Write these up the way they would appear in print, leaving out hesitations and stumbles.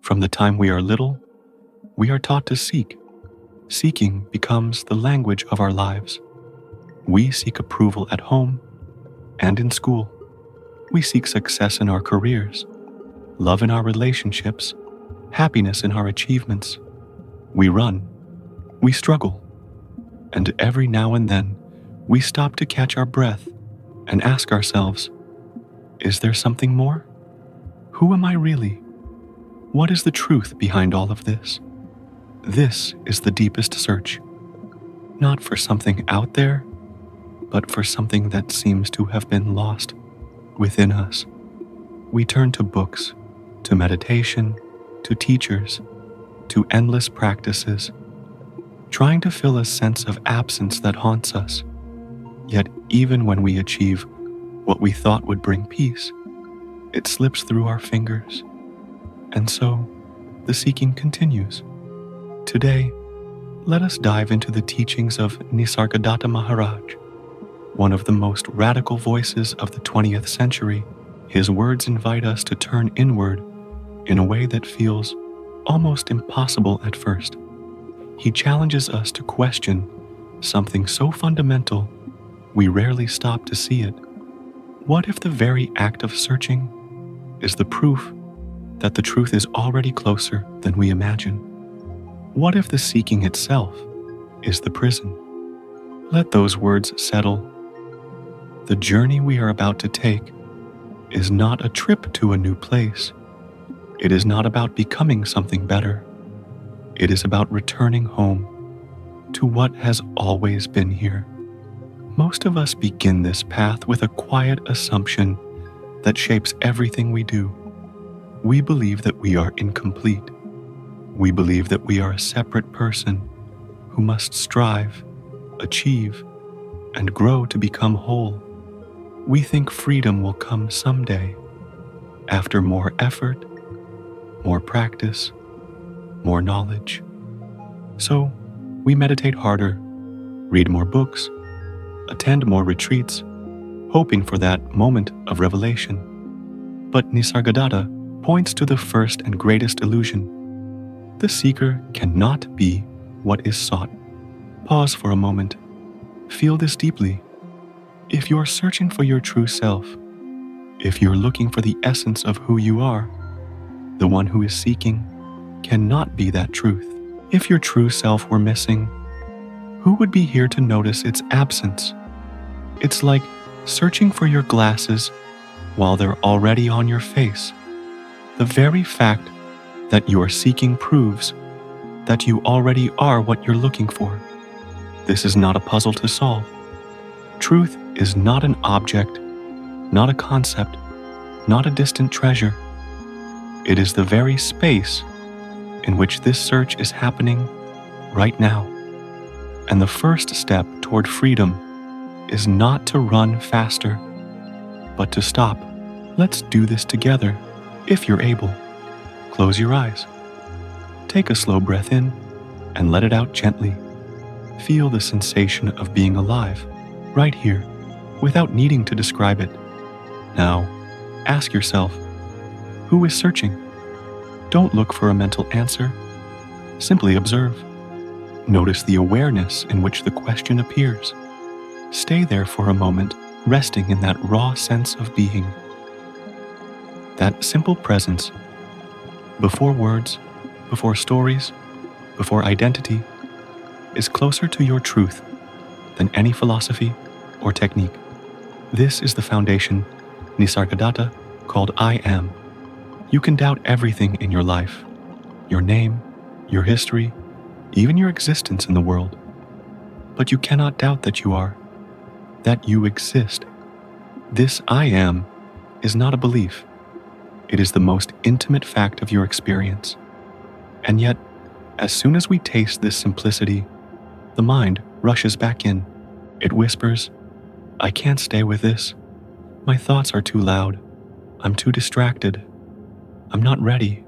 From the time we are little, we are taught to seek. Seeking becomes the language of our lives. We seek approval at home and in school. We seek success in our careers, love in our relationships, happiness in our achievements. We run, we struggle, and every now and then we stop to catch our breath and ask ourselves, is there something more? Who am I really? What is the truth behind all of this? This is the deepest search, not for something out there, but for something that seems to have been lost within us. We turn to books, to meditation, to teachers, to endless practices, trying to fill a sense of absence that haunts us. Yet even when we achieve what we thought would bring peace, it slips through our fingers. And so, the seeking continues. Today, let us dive into the teachings of Nisargadatta Maharaj, one of the most radical voices of the 20th century. His words invite us to turn inward in a way that feels almost impossible at first. He challenges us to question something so fundamental we rarely stop to see it. What if the very act of searching is the proof that the truth is already closer than we imagine? What if the seeking itself is the prison? Let those words settle. The journey we are about to take is not a trip to a new place. It is not about becoming something better. It is about returning home to what has always been here. Most of us begin this path with a quiet assumption that shapes everything we do. We believe that we are incomplete. We believe that we are a separate person who must strive, achieve, and grow to become whole. We think freedom will come someday, after more effort, more practice, more knowledge. So, we meditate harder, read more books, attend more retreats, hoping for that moment of revelation. But Nisargadatta points to the first and greatest illusion. The seeker cannot be what is sought. Pause for a moment. Feel this deeply. If you're searching for your true self, if you're looking for the essence of who you are, the one who is seeking cannot be that truth. If your true self were missing, who would be here to notice its absence? It's like searching for your glasses while they're already on your face. The very fact that you are seeking proves that you already are what you're looking for. This is not a puzzle to solve. Truth is not an object, not a concept, not a distant treasure. It is the very space in which this search is happening right now. And the first step toward freedom is not to run faster, but to stop. Let's do this together, if you're able. Close your eyes. Take a slow breath in and let it out gently. Feel the sensation of being alive, right here, without needing to describe it. Now, ask yourself, who is searching? Don't look for a mental answer. Simply observe. Notice the awareness in which the question appears. Stay there for a moment, resting in that raw sense of being. That simple presence, before words, before stories, before identity, is closer to your truth than any philosophy or technique. This is the foundation Nisargadatta called I Am. You can doubt everything in your life, your name, your history, even your existence in the world. But you cannot doubt that you are, that you exist. This I Am is not a belief. It is the most intimate fact of your experience. And yet, as soon as we taste this simplicity, the mind rushes back in. It whispers, I can't stay with this. My thoughts are too loud. I'm too distracted. I'm not ready.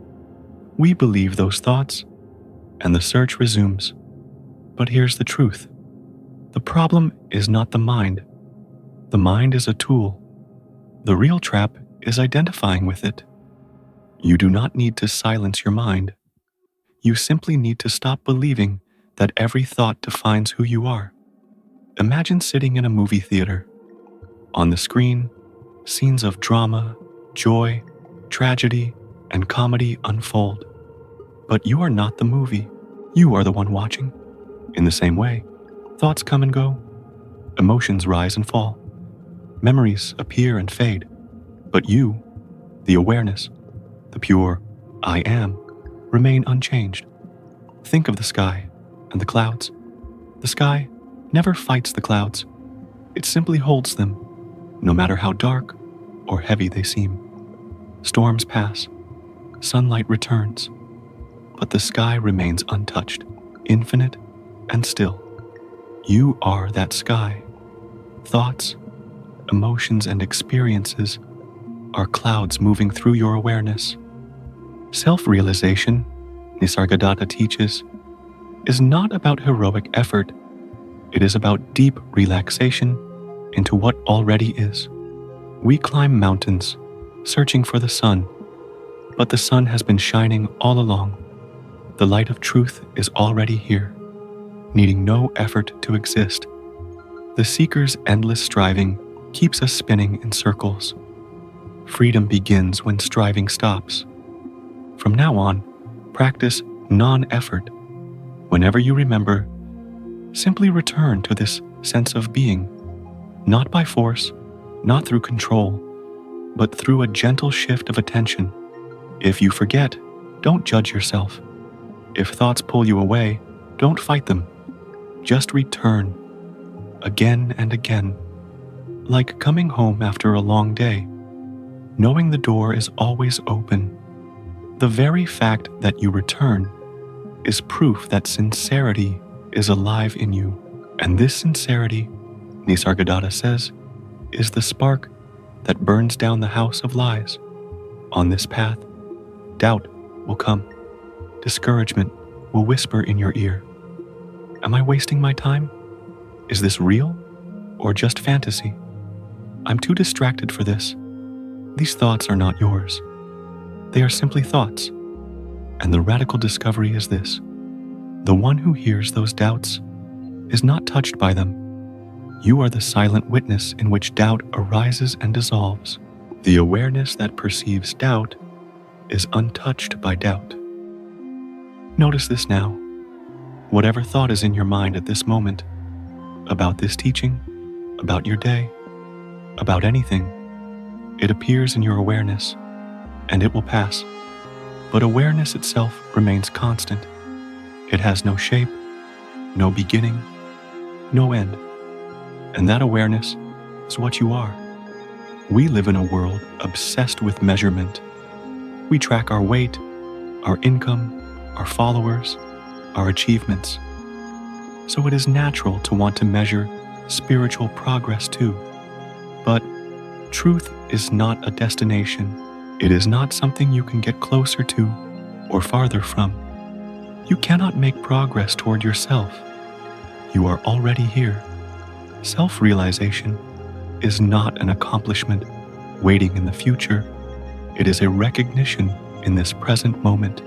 We believe those thoughts, and the search resumes. But here's the truth. The problem is not the mind. The mind is a tool. The real trap is identifying with it. You do not need to silence your mind. You simply need to stop believing that every thought defines who you are. Imagine sitting in a movie theater. On the screen, scenes of drama, joy, tragedy, and comedy unfold. But you are not the movie. You are the one watching. In the same way, thoughts come and go. Emotions rise and fall. Memories appear and fade. But you, the awareness, the pure I am, remain unchanged. Think of the sky and the clouds. The sky never fights the clouds. It simply holds them, no matter how dark or heavy they seem. Storms pass, sunlight returns, but the sky remains untouched, infinite and still. You are that sky. Thoughts, emotions, and experiences are clouds moving through your awareness. Self-realization, Nisargadatta teaches, is not about heroic effort. It is about deep relaxation into what already is. We climb mountains, searching for the sun, but the sun has been shining all along. The light of truth is already here, needing no effort to exist. The seeker's endless striving keeps us spinning in circles. Freedom begins when striving stops. From now on, practice non-effort. Whenever you remember, simply return to this sense of being, not by force, not through control, but through a gentle shift of attention. If you forget, don't judge yourself. If thoughts pull you away, don't fight them. Just return, again and again, like coming home after a long day, knowing the door is always open. The very fact that you return is proof that sincerity is alive in you, and this sincerity, Nisargadatta says, is the spark that burns down the house of lies. On this path, doubt will come. Discouragement will whisper in your ear. Am I wasting my time? Is this real or just fantasy? I'm too distracted for this. These thoughts are not yours. They are simply thoughts. And the radical discovery is this: the one who hears those doubts is not touched by them. You are the silent witness in which doubt arises and dissolves. The awareness that perceives doubt is untouched by doubt. Notice this now. Whatever thought is in your mind at this moment, about this teaching, about your day, about anything, it appears in your awareness, and it will pass. But awareness itself remains constant. It has no shape, no beginning, no end. And that awareness is what you are. We live in a world obsessed with measurement. We track our weight, our income, our followers, our achievements. So it is natural to want to measure spiritual progress too. But truth is not a destination. It is not something you can get closer to or farther from. You cannot make progress toward yourself. You are already here. Self-realization is not an accomplishment waiting in the future. It is a recognition in this present moment.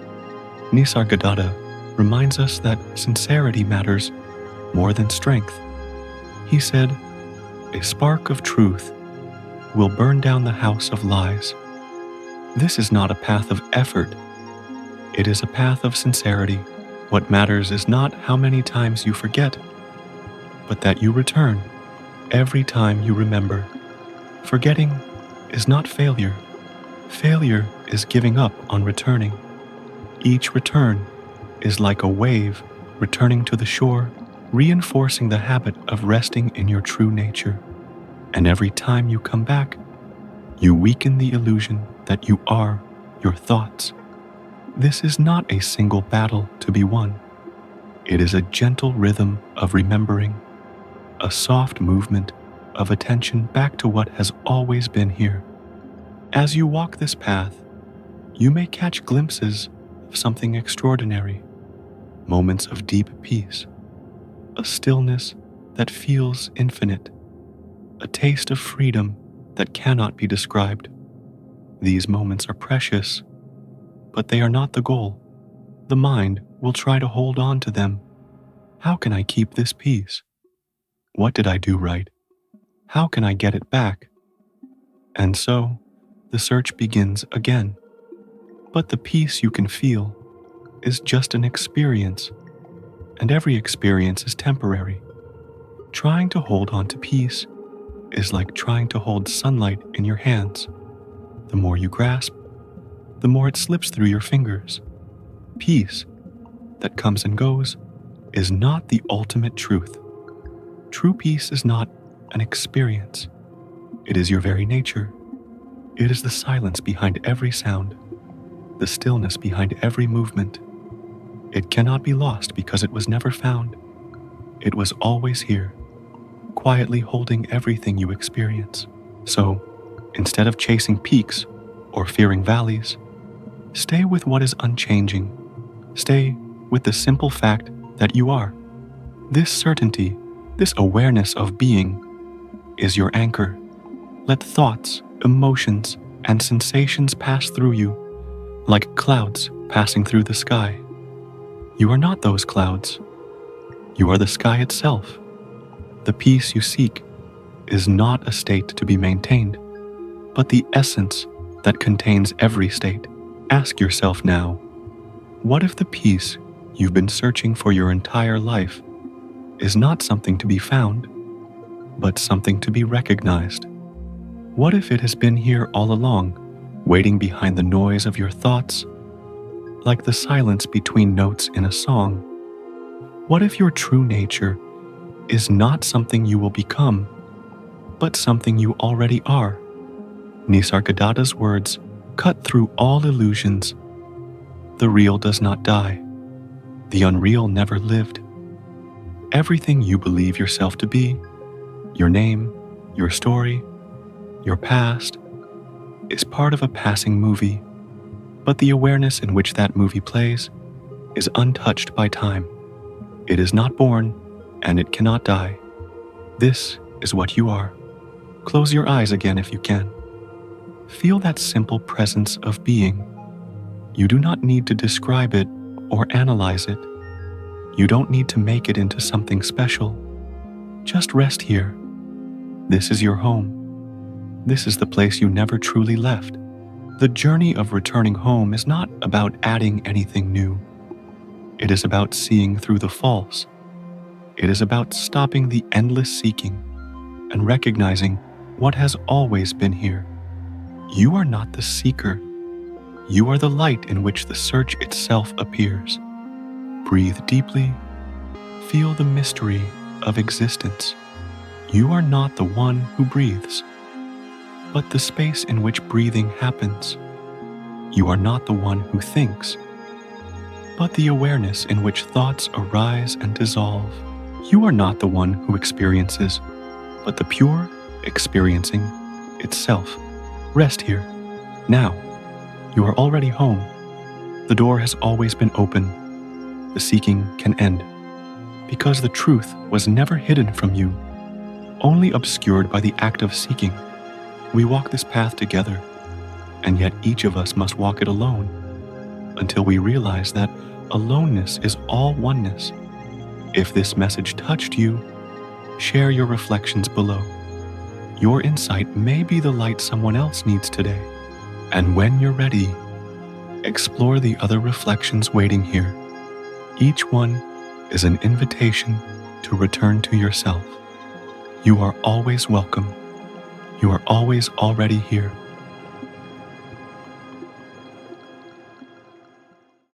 Nisargadatta reminds us that sincerity matters more than strength. He said, "A spark of truth will burn down the house of lies." This is not a path of effort. It is a path of sincerity. What matters is not how many times you forget, but that you return every time you remember. Forgetting is not failure. Failure is giving up on returning. Each return is like a wave returning to the shore, reinforcing the habit of resting in your true nature. And every time you come back, you weaken the illusion that you are your thoughts. This is not a single battle to be won. It is a gentle rhythm of remembering, a soft movement of attention back to what has always been here. As you walk this path, you may catch glimpses of something extraordinary, moments of deep peace, a stillness that feels infinite, a taste of freedom that cannot be described. These moments are precious but they are not the goal. The mind will try to hold on to them. How can I keep this peace? What did I do right? How can I get it back? And so, the search begins again. But the peace you can feel is just an experience, and every experience is temporary. Trying to hold on to peace is like trying to hold sunlight in your hands. The more you grasp, the more it slips through your fingers. Peace that comes and goes is not the ultimate truth. True peace is not an experience. It is your very nature. It is the silence behind every sound, the stillness behind every movement. It cannot be lost because it was never found. It was always here, quietly holding everything you experience. So, instead of chasing peaks or fearing valleys, stay with what is unchanging. Stay with the simple fact that you are. This certainty, this awareness of being, is your anchor. Let thoughts, emotions, and sensations pass through you, like clouds passing through the sky. You are not those clouds. You are the sky itself. The peace you seek is not a state to be maintained, but the essence that contains every state. Ask yourself now, what if the peace you've been searching for your entire life is not something to be found, but something to be recognized? What if it has been here all along, waiting behind the noise of your thoughts, like the silence between notes in a song? What if your true nature is not something you will become, but something you already are? Nisargadatta's words cut through all illusions. The real does not die. The unreal never lived. Everything you believe yourself to be, your name, your story, your past, is part of a passing movie, but the awareness in which that movie plays is untouched by time. It is not born, and it cannot die. This is what you are. Close your eyes again if you can. Feel that simple presence of being. You do not need to describe it or analyze it. You don't need to make it into something special. Just rest here. This is your home. This is the place you never truly left. The journey of returning home is not about adding anything new. It is about seeing through the false. It is about stopping the endless seeking and recognizing what has always been here. You are not the seeker. You are the light in which the search itself appears. Breathe deeply. Feel the mystery of existence. You are not the one who breathes, but the space in which breathing happens. You are not the one who thinks, but the awareness in which thoughts arise and dissolve. You are not the one who experiences, but the pure experiencing itself. Rest here. Now. You are already home. The door has always been open. The seeking can end, because the truth was never hidden from you, only obscured by the act of seeking. We walk this path together, and yet each of us must walk it alone, until we realize that aloneness is all oneness. If this message touched you, share your reflections below. Your insight may be the light someone else needs today. And when you're ready, explore the other reflections waiting here. Each one is an invitation to return to yourself. You are always welcome. You are always already here.